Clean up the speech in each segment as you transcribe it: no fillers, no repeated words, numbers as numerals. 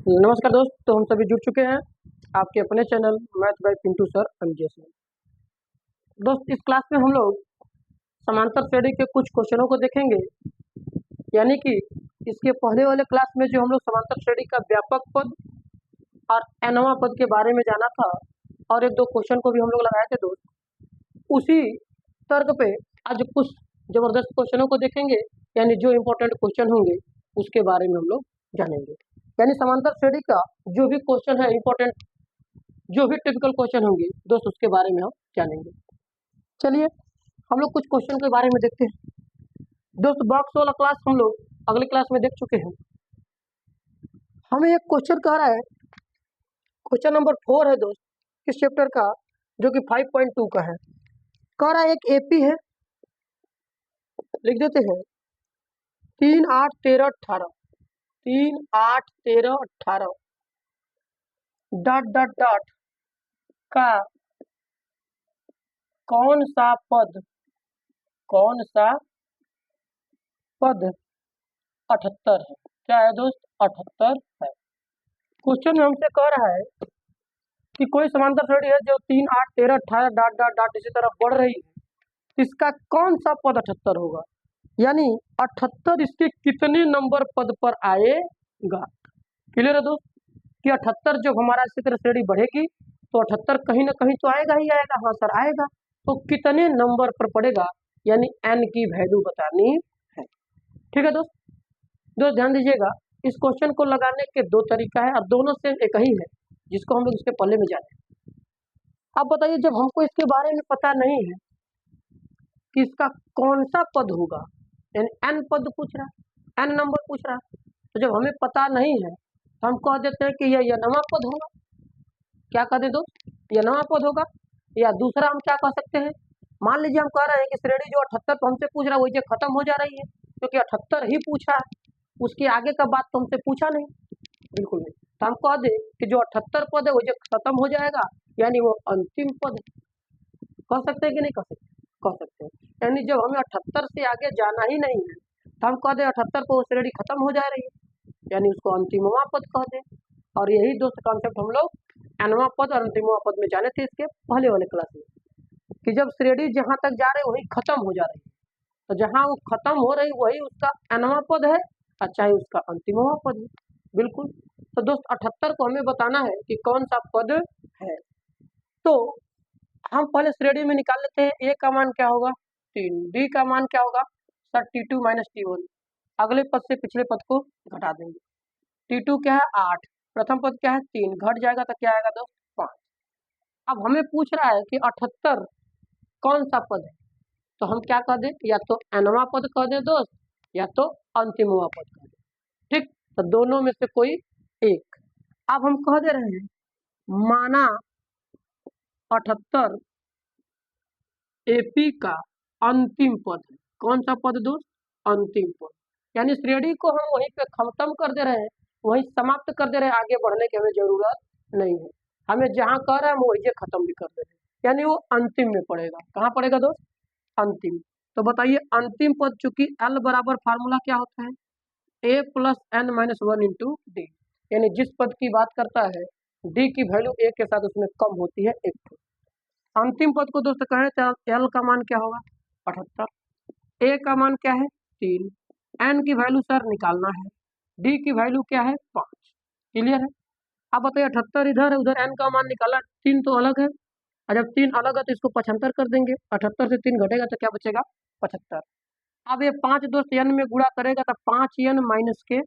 नमस्कार दोस्त, तो हम सभी जुड़ चुके हैं आपके अपने channel math bye Pintu sir MJ से। दोस्त, इस क्लास में हम लोग समांतर श्रेणी के कुछ क्वेश्चनों को देखेंगे। यानी कि इसके पहले वाले क्लास में जो हम लोग समांतर श्रेणी का व्यापक पद और एनवां पद के बारे में जाना था और एक दो क्वेश्चन को भी हम लोग लगाए थे दोस्त, उसी तर्क पे आज कुछ जबरदस्त क्वेश्चनों को देखेंगे। यानी जो इम्पोर्टेंट क्वेश्चन होंगे उसके बारे में हम लोग जानेंगे। यानी समांतर श्रेणी का जो भी क्वेश्चन है इम्पोर्टेंट, जो भी टिपिकल क्वेश्चन होंगे दोस्त, उसके बारे में हम जानेंगे। चलिए हम लोग कुछ क्वेश्चन के बारे में देखते हैं। दोस्त, बॉक्स वाला क्लास हम लोग अगले क्लास में देख चुके हैं। हमें एक क्वेश्चन कह रहा है, क्वेश्चन नंबर 4 है दोस्त इस चैप्टर का, जो कि 5.2 का है। कह रहा है एक एपी है, लिख देते हैं 3, 8, 13, 18, 3, 8, 13, 18 डॉट डॉट डॉट का कौन सा पद 78 है। क्या है दोस्त? 78 है। क्वेश्चन हमसे कह रहा है कि कोई समांतर श्रेणी है जो 3, 8, 13, 18 डॉट डॉट डॉट इसी तरह बढ़ रही है, इसका कौन सा पद 78 होगा। यानी 78 इसके कितने नंबर पद पर आएगा। क्लियर है दोस्त कि 78 जब हमारा इसी तरह श्रेणी बढ़ेगी तो 78 कहीं ना कहीं तो आएगा ही आएगा। हाँ सर, आएगा। तो कितने नंबर पर पड़ेगा, यानी एन की वैल्यू बतानी है। ठीक है दोस्त, ध्यान दीजिएगा, इस क्वेश्चन को लगाने के दो तरीका है और दोनों सेम एक ही है, जिसको हम लोग इसके पहले में जाने। अब बताइए, जब हमको इसके बारे में पता नहीं है कि इसका कौन सा पद होगा, यानी एन पद पूछ रहा है, एन नंबर पूछ रहा है, तो जब हमें पता नहीं है तो हम कह देते हैं कि यह नवा पद होगा। क्या कह दे दोस्त? यह नवा पद होगा। या दूसरा हम क्या कह सकते हैं, मान लीजिए हम कह रहे हैं कि श्रेणी जो 78 तो हमसे पूछ रहा है वही खत्म हो जा रही है, क्योंकि 78 ही पूछा है, उसके आगे का बात तो हमसे पूछा नहीं, बिल्कुल नहीं। तो हम कह दें कि जो 78 पद है वो जो खत्म हो जाएगा, यानी वो अंतिम पद है। कह सकते हैं कि नहीं कह सकते? कह सकते हैं। यानी जब हमें 78 से आगे जाना ही नहीं है तो हम कह दें 78 पर वो श्रेणी खत्म हो जा रही है, यानी उसको अंतिमवा पद कह दें। और यही दोस्त कॉन्सेप्ट हम लोग एनवा पद और अंतिमवा पद में जाने थे इसके पहले वाले क्लास में, कि जब श्रेणी जहां तक जा रही वही खत्म हो जा रही है, तो जहां वो खत्म हो रही वही उसका एनवा पद है और चाहे उसका अंतिमवा पद है। बिल्कुल। तो दोस्त 78 को हमें बताना है कि कौन सा पद है। तो हम पहले श्रेणी में निकाल लेते हैं। ए का मान क्या होगा? 3। डी का मान क्या होगा? Sir T2 minus T1। अगले पद से पिछले पद को घटा देंगे। T2 क्या है? 8। प्रथम पद क्या है? 3। घट जाएगा तो क्या आएगा दोस्त? 5। अब हमें पूछ रहा है कि 78 कौन सा पद है, तो हम क्या कह दें, या तो एनवा पद कह दें दोस्त, या तो अंतिमवा पद कह दें। ठीक, तो दोनों में से कोई एक। अब हम कह दे रहे हैं माना 78 एपी का अंतिम पद है। कौन सा पद दोस्त? अंतिम पद। यानी श्रेणी को हम वहीं पे खत्म कर दे रहे हैं, वहीं समाप्त कर दे रहे हैं, आगे बढ़ने की हमें जरूरत नहीं है। हमें जहां कह रहा है हम वही खत्म भी कर दे रहे हैं, यानी वो अंतिम में पड़ेगा। कहाँ पड़ेगा दोस्त? अंतिम। तो बताइए, अंतिम पद चूंकि एल बराबर फार्मूला क्या होता है? A plus N minus 1 into D. यानी जिस पद की बात करता है डी की वैल्यू ए के साथ उसमें कम होती है 1। अंतिम पद को दोस्त कहें तो एल का मान क्या होगा? 78। ए का मान क्या है? 3। एन की वैल्यू सर निकालना है, डी की वैल्यू क्या है? 5। क्लियर है? अब बताइए, 78 इधर है, उधर एन का मान निकाला, 3 तो अलग है, और जब 3 अलग है तो इसको 75 कर देंगे। 78 से 3 घटेगा तो क्या बचेगा? 75। अब ये 5 दोस्त एन में गुणा करेगा तो 5 एन माइनस के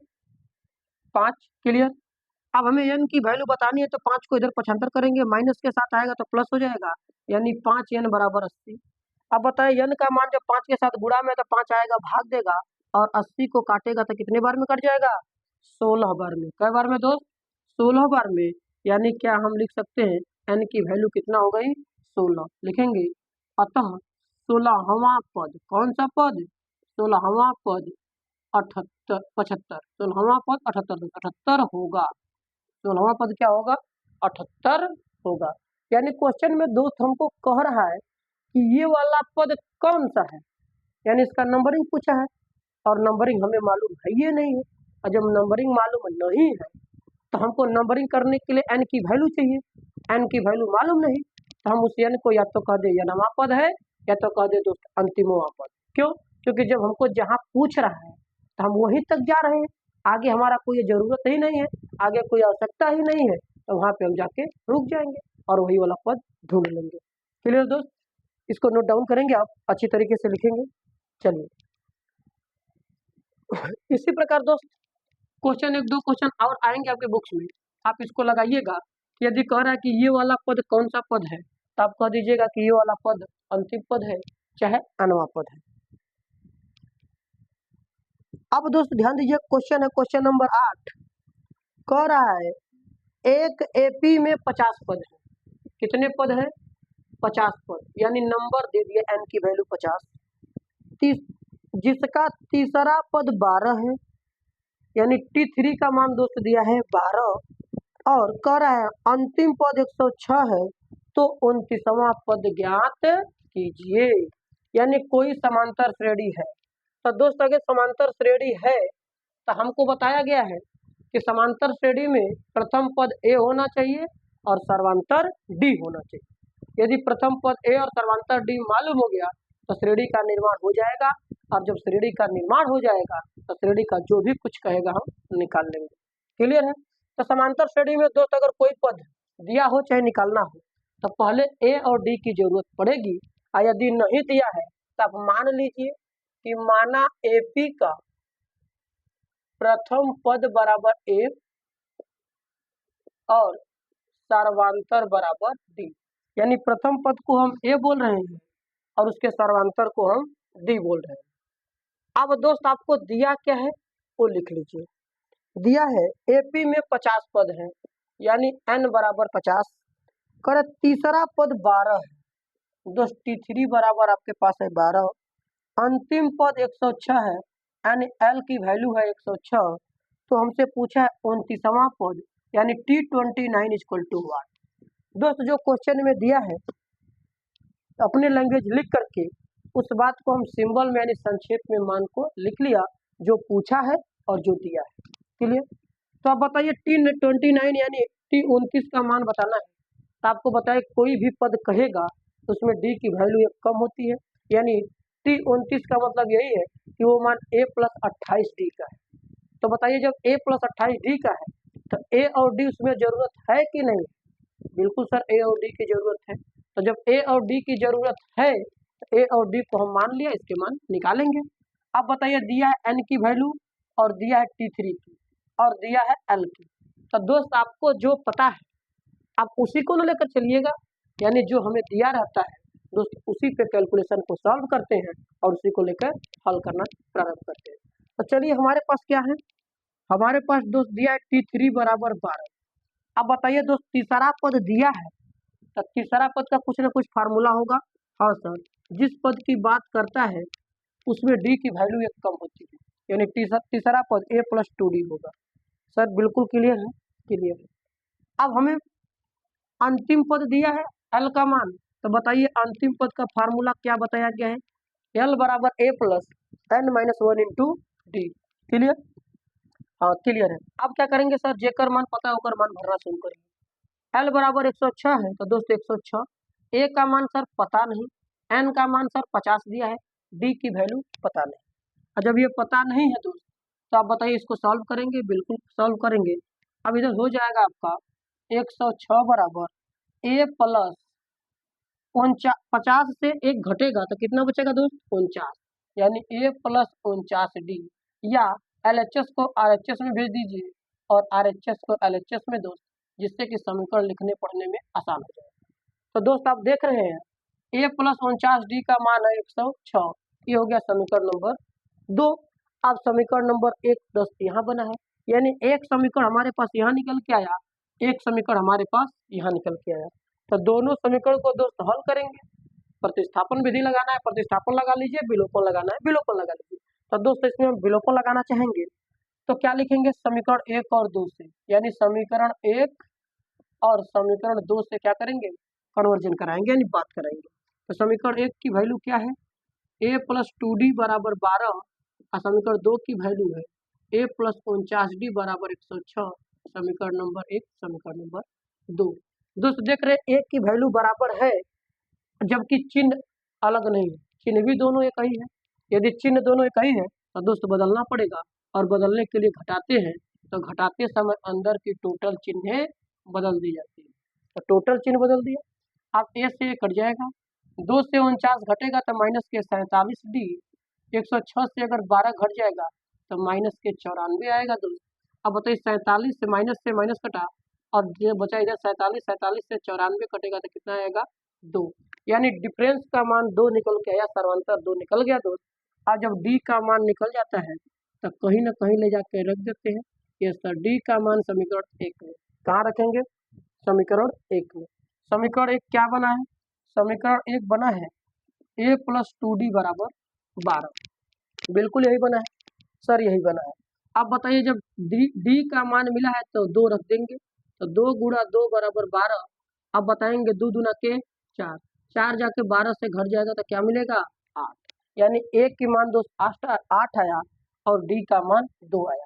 5। क्लियर? अब हमें एन की वैल्यू बतानी है तो 5 को इधर 75 करेंगे, माइनस के साथ आएगा तो प्लस हो जाएगा, यानी 5 एन बराबर 80। अब बताइए, एन का मान जब 5 के साथ गुणा में तो 5 आएगा भाग देगा, और 80 को काटेगा तो कितने बार में कट जाएगा? 16 बार में। कई बार में दोस्त? 16 बार में। यानी क्या हम लिख सकते हैं, एन की वैल्यू कितना हो गई? 16 लिखेंगे। अतः 16वां पद, कौन सा पद? 16वां पद 78 75, 16वां पद 78 होगा। 16वां पद क्या होगा? 78 होगा। यानी क्वेश्चन में दोस्त हमको कह रहा है कि ये वाला पद कौन सा है, यानी इसका नंबरिंग पूछा है, और नंबरिंग हमें मालूम है ये नहीं है। और जब नंबरिंग मालूम नहीं है तो हमको नंबरिंग करने के लिए n की वैल्यू चाहिए, n की वैल्यू मालूम नहीं, तो हम उस n को या तो कह दे nवां पद है या तो कह दे दोस्त अंतिमवां पद। क्यों? क्योंकि जब हमको जहाँ पूछ रहा है तो हम वहीं तक जा रहे हैं, आगे हमारा कोई जरूरत ही नहीं है, आगे कोई आवश्यकता ही नहीं है, तो वहाँ पे हम जाके रुक जाएंगे और वही वाला पद ढूंढ लेंगे। क्लियर दोस्त? इसको नोट डाउन करेंगे, आप अच्छी तरीके से लिखेंगे। चलिए इसी प्रकार दोस्त क्वेश्चन 1-2 क्वेश्चन और आएंगे आपके बुक्स में, आप इसको लगाइएगा कि यदि कह रहा है कि ये वाला पद कौन सा पद है, तो आप कह दीजिएगा कि ये वाला पद अंतिम पद है चाहे nवां पद है। अब दोस्त ध्यान दीजिए, क्वेश्चन है क्वेश्चन नंबर 8, कह रहा है एक एपी में 50 पद है। कितने पद है? 50 पद, यानी नंबर दे दिया n की वैल्यू 50, जिसका तीसरा पद 12 है, यानी T3 का मान दोस्त दिया है 12, और कह रहा है अंतिम पद 106 है, तो 29वां पद ज्ञात कीजिए। यानी कोई समांतर श्रेणी है। तो दोस्त अगर समांतर श्रेणी है तो हमको बताया गया है कि समांतर श्रेणी में प्रथम पद ए होना चाहिए और सर्वांतर डी होना चाहिए। यदि प्रथम पद ए और सर्वांतर डी मालूम हो गया तो श्रेणी का निर्माण हो जाएगा, और जब श्रेणी का निर्माण हो जाएगा तो श्रेणी का जो भी कुछ कहेगा हम निकाल लेंगे। क्लियर है? तो समांतर श्रेणी में दोस्त अगर कोई पद दिया हो चाहे निकालना हो तो पहले ए और डी की जरूरत पड़ेगी, और यदि नहीं दिया है तो आप मान लीजिए कि माना एपी का प्रथम पद बराबर ए और सर्वांतर बराबर डी, यानी प्रथम पद को हम ए बोल रहे हैं और उसके सर्वांतर को हम डी बोल रहे हैं। अब दोस्त आपको दिया क्या है वो लिख लीजिए। दिया है एपी में 50 पद है, यानी n बराबर 50, कर तीसरा पद 12 है, दोस्त T3 बराबर आपके पास है 12, अंतिम पद 106 है, यानी L की वैल्यू है 106, तो हमसे पूछा है 29वां पद, यानी T29 इक्वल टू 1। दोस्त जो क्वेश्चन में दिया है अपने लैंग्वेज लिख करके उस बात को हम सिंबल में यानी संक्षेप में मान को लिख लिया, जो पूछा है और जो दिया है। क्लियर? तो आप बताइए T29 यानी T29 का मान बताना है, तो आपको बताए कोई भी पद कहेगा तो उसमें डी की वैल्यू एक कम होती है, यानी T29 का मतलब यही है कि वो मान a + 28d का है। तो बताइए जब a + 28d का है तो a और d उसमें जरूरत है कि नहीं? बिल्कुल सर, a और d की जरूरत है। तो जब a और d की जरूरत है तो a और d को हम मान लिया, इसके मान निकालेंगे। अब बताइए दिया है n की वैल्यू और दिया है T3 की और दिया है L की, तो दोस्त आपको जो पता है आप उसी को न लेकर चलिएगा, यानी जो हमें दिया रहता है दोस्त उसी पे कैलकुलेशन को सॉल्व करते हैं और उसी को लेकर हल करना प्रारंभ करते हैं। तो चलिए हमारे पास क्या है, हमारे पास दोस्त दिया है T3 बराबर 12। अब बताइए दोस्त तीसरा पद दिया है तो तीसरा पद का कुछ ना कुछ फार्मूला होगा। हाँ सर, जिस पद की बात करता है उसमें डी की वैल्यू एक कम होती है, यानी तीसरा पद a + 2d होगा। सर बिल्कुल क्लियर है? क्लियर है। अब हमें अंतिम पद दिया है L का मान, तो बताइए अंतिम पद का फार्मूला क्या बताया गया है? L बराबर a + n - 1 × d। क्लियर? हाँ क्लियर है। अब क्या करेंगे सर, जेकर मान पता होकर मान भरना शुरू करेंगे। L बराबर 106 है तो दोस्त 106, a का मान सर पता नहीं, n का मान सर 50 दिया है, d की वैल्यू पता नहीं। और जब ये पता नहीं है दोस्त तो आप बताइए इसको सॉल्व करेंगे? बिल्कुल सॉल्व करेंगे। अब इधर हो जाएगा आपका 106 बराबर a + 50 से एक घटेगा तो कितना बचेगा दोस्त? 49, यानी a + 49d, या LHS को RHS में भेज दीजिए और RHS को LHS में दोस्त, जिससे कि समीकरण लिखने पढ़ने में आसान हो जाए। तो दोस्त आप देख रहे हैं a + 49d का मान है 106, ये हो गया समीकरण नंबर 2। अब समीकरण नंबर 1 दोस्त यहाँ बना है, यानी एक समीकरण हमारे पास यहाँ निकल के आया, एक समीकरण हमारे पास यहाँ निकल के आया। तो दोनों समीकरण को दोस्त हल करेंगे, प्रतिस्थापन विधि लगाना है प्रतिस्थापन लगा लीजिए, विलोपन लगाना है विलोपन लगा लीजिए। तो दोस्त इसमें हम विलोपन लगाना चाहेंगे तो क्या लिखेंगे? समीकरण 1 और 2 से, यानी समीकरण 1 और समीकरण 2 से क्या करेंगे? कन्वर्जन कराएंगे, यानी बात कराएंगे। तो समीकरण 1 की वैल्यू क्या है? a + 2d बराबर 12, और समीकरण 2 की वैल्यू है a + 49d बराबर 106, समीकरण नंबर 1, समीकरण नंबर 2। दोस्त देख रहे एक की वैल्यू बराबर है जबकि चिन्ह अलग नहीं है, चिन्ह भी दोनों एक ही है। यदि चिन्ह दोनों एक ही है तो दोस्त बदलना पड़ेगा, और बदलने के लिए घटाते हैं तो घटाते समय अंदर की टोटल चिन्हें बदल दी जाती है। तो टोटल चिन्ह बदल दिया, अब ए से कट जाएगा, 2 से 49 घटेगा तो माइनस के 47 डी, 106 से अगर 12 घट जाएगा तो माइनस के 94 आएगा दोस्त। अब बताइए 47 से माइनस कटा और जो बचा इधर 47 से 94 कटेगा तो कितना आएगा 2, यानी डिफरेंस का मान 2 निकल के आया, सर्वांतर 2 निकल गया दोस्त। और जब डी का मान निकल जाता है तो कहीं ना कहीं ले जाके रख देते हैं। ये सर डी का मान समीकरण 1 में कहाँ रखेंगे, समीकरण 1 में। समीकरण 1 क्या बना है, समीकरण 1 बना है a + 2d बराबर 12, बिल्कुल यही बना है सर, यही बना है। अब बताइए जब डी का मान मिला है तो 2 रख देंगे, तो 2 गुणा 2 बराबर 12। अब बताएंगे 2 दूना के 4, 4 जाके 12 से घट जाएगा तो क्या मिलेगा 8, यानी ए की मान दोस्त 8 आया और डी का मान 2 आया।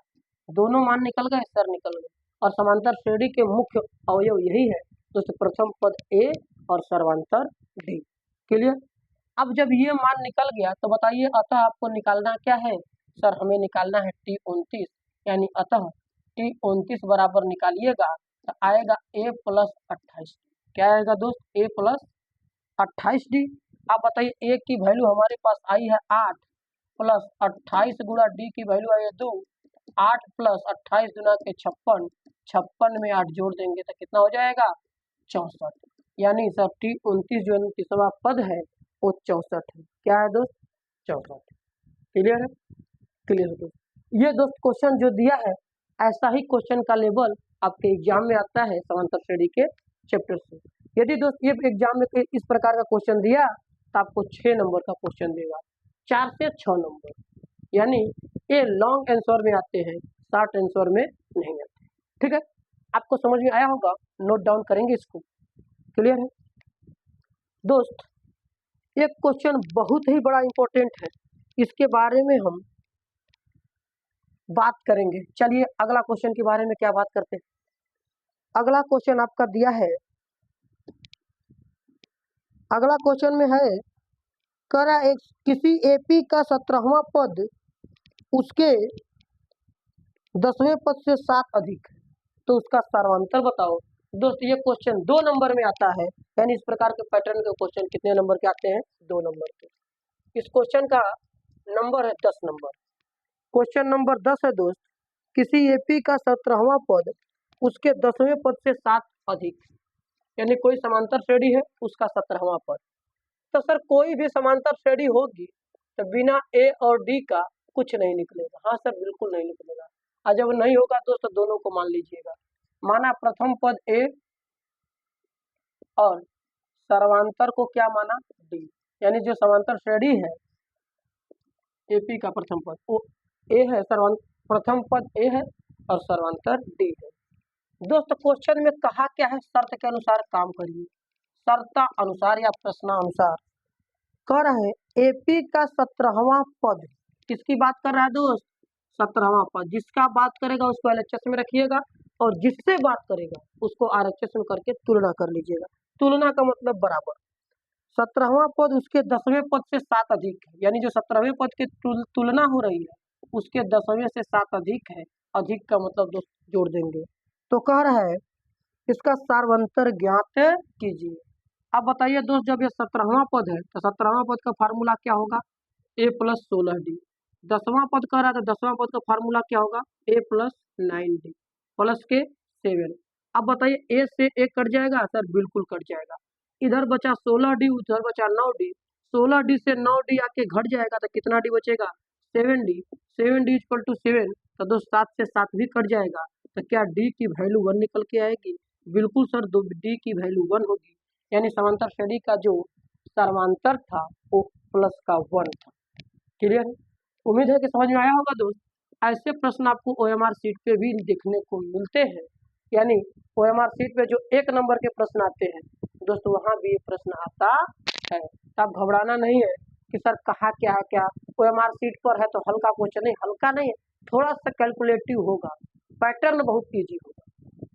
दोनों मान निकल गए सर, निकल गए। और समांतर श्रेणी के मुख्य अवयव यही है दोस्तों, प्रथम पद ए और सर्वांतर डी। क्लियर। अब जब ये मान निकल गया तो बताइए अतः आपको निकालना क्या है सर, हमें निकालना है T29, यानी अतः T29 बराबर निकालिएगा तो आएगा a + 28। क्या आएगा दोस्त, a + 28d। आप बताइए a की वैल्यू हमारे पास आई है 8 + 28 गुणा d की वैल्यू आई है 2, 8 + 28 गुना के 56, 56 में 8 जोड़ देंगे तो कितना हो जाएगा 64, यानी सर T29 जो 29वां पद है वो 64 है। क्या है दोस्त, 64। क्लियर है, क्लियर है दोस्त। ये दोस्त क्वेश्चन जो दिया है ऐसा ही क्वेश्चन का लेवल आपके एग्जाम में आता है समांतर श्रेणी के चैप्टर से। यदि दोस्त ये एग्जाम में कोई इस प्रकार का क्वेश्चन दिया तो आपको 6 नंबर का क्वेश्चन देगा, 4 से 6 नंबर, यानी ये लॉन्ग आंसर में आते हैं, शॉर्ट आंसर में नहीं आते। ठीक है, आपको समझ में आया होगा, नोट डाउन करेंगे इसको। क्लियर है दोस्त। एक क्वेश्चन बहुत ही बड़ा इंपॉर्टेंट है, इसके बारे में हम बात करेंगे। चलिए अगला क्वेश्चन के बारे में क्या बात करते हैं। अगला क्वेश्चन आपका दिया है, अगला क्वेश्चन में है करा एक किसी एपी का 17वां पद उसके 10वें पद से 7 अधिक है तो उसका सर्वांतर बताओ। दोस्त ये क्वेश्चन 2 नंबर में आता है, यानी इस प्रकार के पैटर्न के क्वेश्चन कितने नंबर के आते हैं, 2 नंबर के। इस क्वेश्चन का नंबर है 10 नंबर। क्वेश्चन नंबर 10 है दोस्त, किसी एपी का 17वां पद उसके 10वें पद से 7 अधिक, यानी कोई समांतर श्रेणी है उसका 17वां पद। तो सर कोई भी समांतर श्रेणी होगी तो बिना ए और डी का कुछ नहीं निकलेगा। हाँ सर, बिल्कुल नहीं निकलेगा। और जब नहीं होगा दोस्तों दोनों को मान लीजिएगा, माना प्रथम पद ए और सर्वांतर को क्या माना डी, यानी जो समांतर श्रेणी है एपी का प्रथम पद वो ए है, प्रथम पद ए है और सर्वांतर डी है। दोस्तों क्वेश्चन में कहा क्या है, शर्त के अनुसार काम करिए, शर्त अनुसार या प्रश्नानुसार कह रहा है एपी का 17वां पद, किसकी बात कर रहा है दोस्त, 17वां पद। जिसका बात करेगा उसको एलएचएस में रखिएगा और जिससे बात करेगा उसको आरएचएस में करके तुलना कर लीजिएगा। तुलना का मतलब बराबर। 17वां पद उसके 10वें पद से 7 अधिक है, यानी जो 17वें पद की तुलना हो रही है उसके 10वें से 7 अधिक है। अधिक का मतलब दोस्त जोड़ देंगे। तो कह रहा है इसका सर्वांतर ज्ञात कीजिए। अब बताइए दोस्त जब ये 17वां पद है तो 17वां पद का फार्मूला क्या होगा, a + 16d। 10वां पद कह रहा था, 10वां पद का फार्मूला क्या होगा, a + 9d प्लस के 7। अब बताइए a से a कट जाएगा सर, बिल्कुल कट जाएगा। इधर बचा 16d, उधर बचा 9d, 16d से 9d आके घट जाएगा तो कितना d बचेगा 7d, 7d = 7। तो दोस्त 7 से 7 भी कट जाएगा तो क्या d की वैल्यू 1 निकल के आएगी, बिल्कुल सर d की वैल्यू 1 होगी। यानी समांतर श्रेणी का जो सर्वांतर था वो प्लस का 1 था। क्लियर है, उम्मीद है कि समझ में आया होगा दोस्त। ऐसे प्रश्न आपको ओएमआर सीट पे भी देखने को मिलते हैं, यानी ओएमआर सीट पे जो 1 नंबर के प्रश्न आते हैं दोस्त वहाँ भी एक प्रश्न आता है। तो आप घबराना नहीं है कि सर कहा क्या है, क्या ओएमआर सीट पर है तो हल्का क्वेश्चन नहीं, हल्का नहीं है, थोड़ा सा कैलकुलेटिव होगा, पैटर्न बहुत ईजी होगा।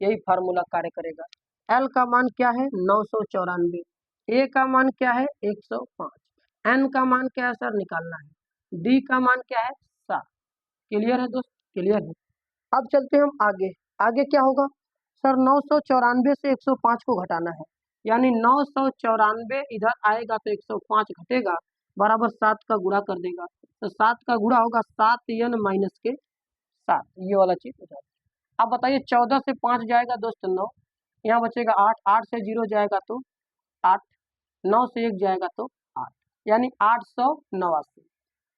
यही फार्मूला कार्य करेगा। एल का मान क्या है 994, ए का मान क्या है 105, एन का मान क्या है सर निकालना है, डी का मान क्या है 7। क्लियर है दोस्त, क्लियर है। अब चलते हैं हम आगे, आगे क्या होगा सर 994 से 105 को घटाना है, यानी 994 इधर आएगा तो 105 घटेगा बराबर 7 का गुणा कर देगा, तो 7 का गुणा होगा 7n माइनस के 7, ये वाला चीज हो जाएगा। अब बताइए 14 से 5 जाएगा दोस्त 9, यहाँ बचेगा 8, 8 से 0 जाएगा तो 8, 9 से 1 जाएगा तो 8, यानी 889।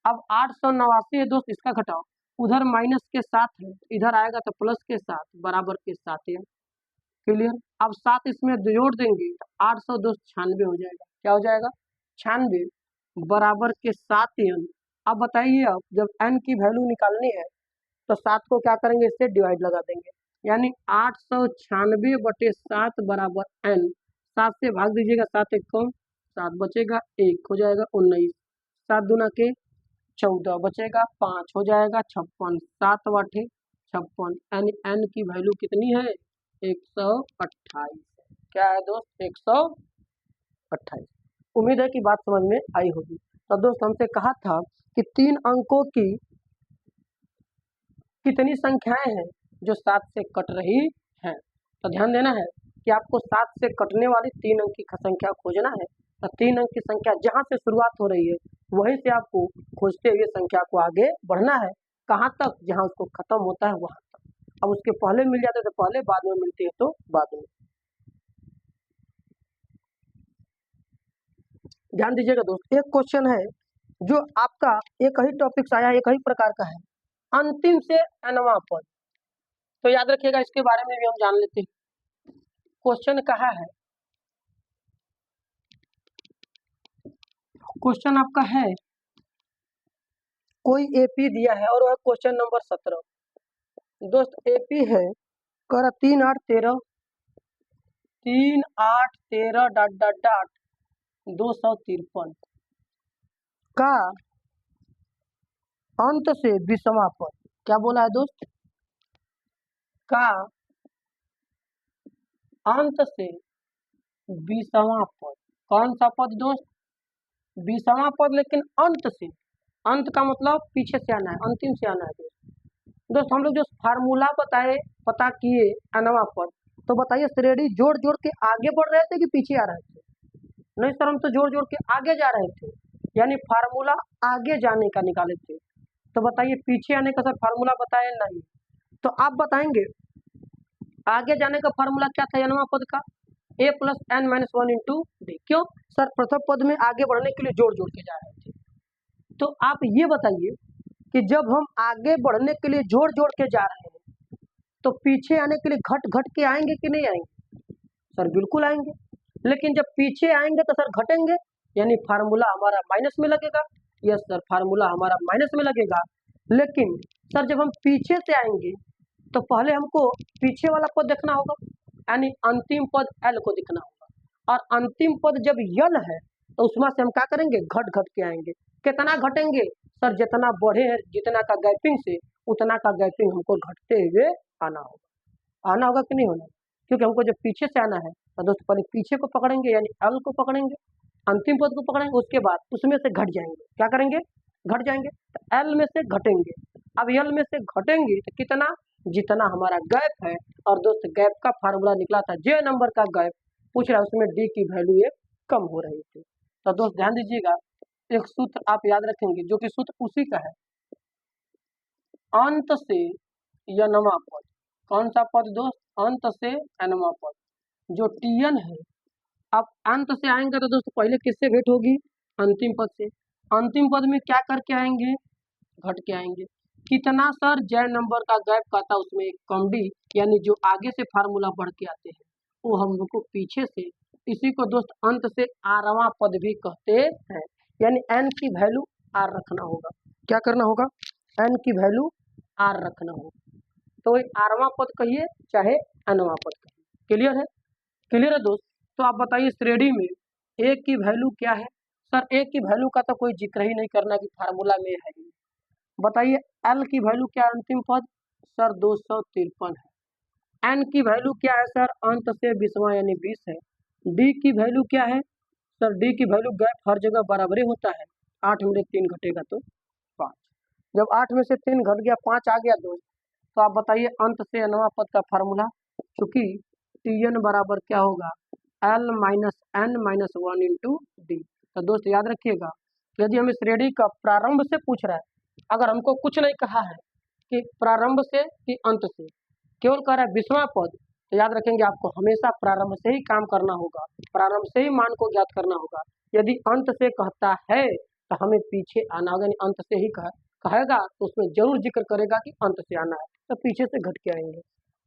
अब 889 है दोस्त, इसका घटाओ, उधर माइनस के 7 है, इधर आएगा तो प्लस के 7 बराबर के 7 है। क्लियर। अब 7 इसमें जोड़ देंगे तो 800 दोस्त 96 हो जाएगा। क्या हो जाएगा 96 बराबर के 7n। अब बताइए, अब जब n की वैल्यू निकालनी है तो 7 को क्या करेंगे, इससे डिवाइड लगा देंगे, यानी 896/7 बराबर n। 7 से भाग दीजिएगा, 7 एक कम 7 बचेगा 1 हो जाएगा 19, 7 दूना के 14 बचेगा 5 हो जाएगा 56, 7 वाटे 56, यानी n की वैल्यू कितनी है 128। क्या है दोस्त 128। उम्मीद है कि बात समझ में आई होगी। तो दोस्त हमसे कहा था कि 3 अंकों की कितनी संख्याएं हैं जो 7 से कट रही हैं। तो ध्यान देना है कि आपको 7 से कटने वाली 3 अंक की संख्या खोजना है। तो 3 अंक की संख्या जहां से शुरुआत हो रही है वहीं से आपको खोजते हुए संख्या को आगे बढ़ना है। कहाँ तक, जहां उसको खत्म होता है वहां तक। अब उसके पहले मिल जाते तो पहले, बाद में मिलती है तो बाद में। ध्यान दीजिएगा दोस्त, एक क्वेश्चन है जो आपका एक ही टॉपिक से आया, एक ही प्रकार का है, अंतिम से nवां पद। तो याद रखिएगा, इसके बारे में भी हम जान लेते हैं। क्वेश्चन कहा है, क्वेश्चन आपका है कोई एपी दिया है और वह क्वेश्चन नंबर 17। दोस्त एपी है कर 3 8 13 डॉट डॉट डॉट 253 का अंत से 20वां पद। क्या बोला है दोस्त, का अंत से 20वां पद। कौन सा पद दोस्त, 20वां पद, लेकिन अंत से। अंत का मतलब पीछे से आना है, अंतिम से आना है दोस्त। हम लोग जो फार्मूला बताए, पता किए nवां पद, तो बताइए श्रेणी जोड़ जोड़ के आगे बढ़ रहे थे कि पीछे आ रहे थे। नहीं सर, हम तो जोड़ जोड़ के आगे जा रहे थे, यानी फार्मूला आगे जाने का निकाले थे। तो बताइए पीछे आने का सर फार्मूला बताए नहीं, तो आप बताएंगे आगे जाने का फार्मूला क्या था nवां पद का, a plus n minus 1 into D. क्यों सर, प्रथम पद में आगे बढ़ने के लिए जोड़ जोड़ के जा रहे थे। तो आप ये बताइए कि जब हम आगे बढ़ने के लिए जोड़ जोड़ के जा रहे हैं तो पीछे आने के लिए घट घट के आएंगे कि नहीं आएंगे। सर बिल्कुल आएंगे, लेकिन जब पीछे आएंगे तो सर घटेंगे, यानी फार्मूला हमारा माइनस में लगेगा। यस सर, फार्मूला हमारा माइनस में लगेगा। लेकिन सर जब हम पीछे से आएंगे तो पहले हमको पीछे वाला पद देखना होगा, यानी अंतिम पद एल को दिखना होगा। और अंतिम पद जब यल है तो उसमें से हम क्या करेंगे, घट घट के आएंगे। कितना घटेंगे सर, जितना बढ़े हैं, जितना का गैपिंग से उतना का गैपिंग हमको घटते हुए आना होगा। आना होगा कि नहीं होना, क्योंकि हमको जब पीछे से आना है तो दोस्तों पहले पीछे को पकड़ेंगे, यानी एल को पकड़ेंगे, अंतिम पद को पकड़ेंगे, उसके बाद उसमें से घट जाएंगे। क्या करेंगे, घट जाएंगे, तो एल में से घटेंगे। अब एल में से घटेंगे तो कितना, जितना हमारा गैप है। और दोस्त गैप का फार्मूला निकला था, जे नंबर का गैप पूछ रहा है उसमें डी की वैल्यू एक कम हो रही थी। तो दोस्त ध्यान दीजिएगा, एक सूत्र आप याद रखेंगे जो कि सूत्र उसी का है, अंत से nवां पद। कौन सा पद दोस्त, अंत से nवां पद, जो tn है। अब अंत से आएंगे तो दोस्त पहले किससे भेंट होगी, अंतिम पद से। अंतिम पद में क्या करके आएंगे, घट के आएंगे। कितना सर, जय नंबर का गैप कहता है उसमें एक कम डी, यानी जो आगे से फार्मूला बढ़ के आते हैं वो हम लोग को पीछे से, इसी को दोस्त अंत से आरवां पद भी कहते हैं। यानी एन की वैल्यू आर रखना होगा। क्या करना होगा, एन की वैल्यू आर रखना होगा। तो आरवां पद कहिए चाहे एनवां पद कहिए। क्लियर है, क्लियर है दोस्त। तो आप बताइए श्रेणी में ए की वैल्यू क्या है। सर ए की वैल्यू का तो कोई जिक्र ही नहीं करना कि फार्मूला में है। बताइए एल की वैल्यू क्या है, अंतिम पद सर 253 है। एन की वैल्यू क्या है सर, अंत से 20वां यानी 20 है। डी की वैल्यू क्या है सर, डी की वैल्यू गैप हर जगह बराबर ही होता है, 8 में से 3 घटेगा तो 5। जब 8 में से 3 घट गया 5 आ गया दोस्त, तो आप बताइए अंत से nवां पद का फार्मूला, चूंकि टी एन बराबर क्या होगा, l minus n minus 1 into d. तो दोस्त याद रखिएगा, यदि हम इस श्रेणी का प्रारंभ से पूछ रहा है, अगर हमको कुछ नहीं कहा है कि प्रारंभ से कि अंत से, केवल कह रहा है 20वां पद, तो याद रखेंगे आपको हमेशा प्रारंभ से ही काम करना होगा, प्रारंभ से ही मान को ज्ञात करना होगा। यदि अंत से कहता है तो हमें पीछे आना होगा, यानी अंत से ही कहेगा तो उसमें जरूर जिक्र करेगा कि अंत से आना है, तो पीछे से घट के आएंगे।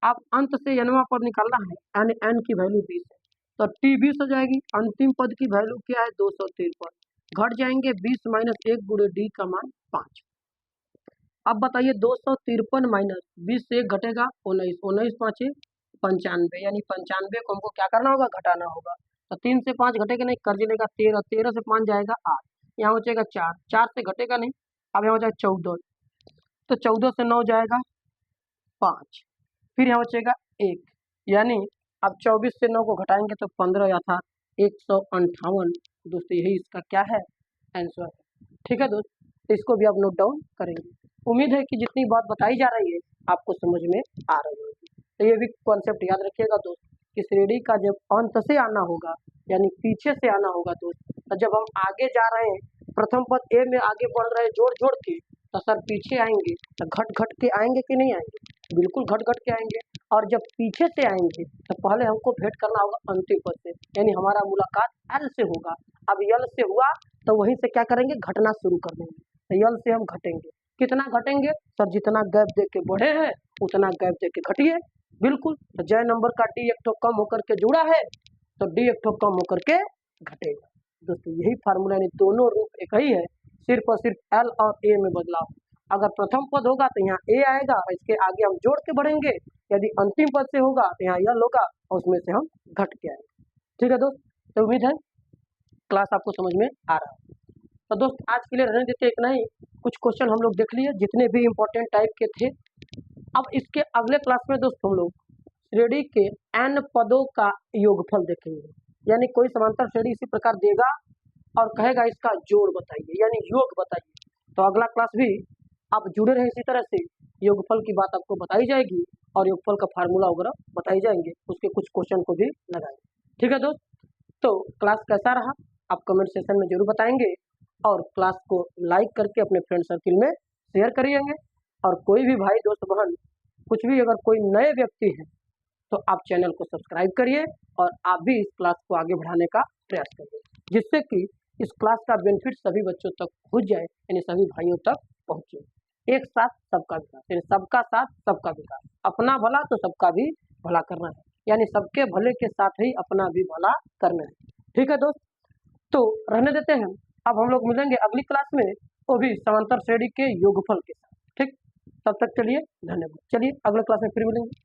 आप अंत से nवां पद निकालना है, यानी n की वैल्यू 20 है, तो t 20 हो जाएगी। अंतिम पद की वैल्यू क्या है 253, घट जाएंगे 20 माइनस 1 गुणे डी का मान 5। अब बताइए 253 माइनस 20 से 1 घटेगा 19, 19 पाँचे 95, यानी 95 को हमको क्या करना होगा, घटाना होगा। तो 3 से 5 घटेगा नहीं, कर लेगा 13, 13 से 5 जाएगा 8, यहाँ बचेगा 4, 4 से घटेगा नहीं, अब यहाँ बचेगा 14, तो 14 से 9 जाएगा 5, फिर यहाँ बचेगा 1, यानी अब 24 से 9 को घटाएंगे तो 15 अर्थात 158। दोस्तों यही इसका क्या है, आंसर है। ठीक है दोस्त, तो इसको भी आप नोट डाउन करेंगे। उम्मीद है कि जितनी बात बताई जा रही है आपको समझ में आ रही होगी। तो ये भी कॉन्सेप्ट याद रखिएगा दोस्त, कि श्रेणी का जब अंत से आना होगा यानी पीछे से आना होगा दोस्त, तो जब हम आगे जा रहे हैं प्रथम पद ए में आगे बढ़ रहे हैं जोड़ जोड़ के, तो सर पीछे आएंगे तो घट घट के आएंगे कि नहीं आएंगे, बिल्कुल घट घट के आएंगे। और जब पीछे से आएंगे तो पहले हमको भेंट करना होगा अंतिम पद से, यानी हमारा मुलाकात एल से होगा। अब यल से हुआ तो वहीं से क्या करेंगे, घटना शुरू कर देंगे, तो यल से हम घटेंगे। कितना घटेंगे सर, जितना गैप दे के बढ़े हैं उतना गैप दे के घटिए, बिल्कुल। तो जय नंबर का डी एक ठो कम होकर के जुड़ा है, तो डी एक ठो कम होकर के घटेगा। दोस्तों यही फार्मूला, यानी दोनों रूप एक ही है, सिर्फ और सिर्फ एल और ए में बदलाव। अगर प्रथम पद होगा तो यहाँ ए आएगा, इसके आगे हम जोड़ के बढ़ेंगे। यदि अंतिम पद से होगा तो यहाँ यल होगा और उसमें से हम घट के आएंगे। ठीक है दोस्त, तो उम्मीद है क्लास आपको समझ में आ रहा है। तो दोस्त आज के लिए रहने देते इतना ही, कुछ क्वेश्चन हम लोग देख लिए जितने भी इम्पोर्टेंट टाइप के थे। अब इसके अगले क्लास में दोस्त हम लोग श्रेणी के n पदों का योगफल देखेंगे, यानी कोई समांतर श्रेणी इसी प्रकार देगा और कहेगा इसका जोड़ बताइए, यानी योग बताइए। तो अगला क्लास भी आप जुड़े रहे, इसी तरह से योगफल की बात आपको बताई जाएगी और योगफल का फार्मूला वगैरह बताई जाएंगे, उसके कुछ क्वेश्चन को भी लगाएंगे। ठीक है दोस्त, तो क्लास कैसा रहा आप कमेंट सेक्शन में जरूर बताएंगे, और क्लास को लाइक करके अपने फ्रेंड सर्किल में शेयर करिएंगे। और कोई भी भाई दोस्त बहन कुछ भी अगर कोई नए व्यक्ति हैं तो आप चैनल को सब्सक्राइब करिए और आप भी इस क्लास को आगे बढ़ाने का प्रयास करिए, जिससे कि इस क्लास का बेनिफिट सभी बच्चों तक पहुंच जाए, यानी सभी भाइयों तक पहुंचे। एक साथ सबका विकास, यानी सबका साथ सबका विकास, अपना भला तो सबका भी भला करना है, यानी सबके भले के साथ ही अपना भी भला करना है। ठीक है दोस्त, तो रहने देते हैं, अब हम लोग मिलेंगे अगली क्लास में, वो भी समांतर श्रेणी के योगफल के साथ। ठीक, तब तक चलिए, धन्यवाद। चलिए अगले क्लास में फिर मिलेंगे।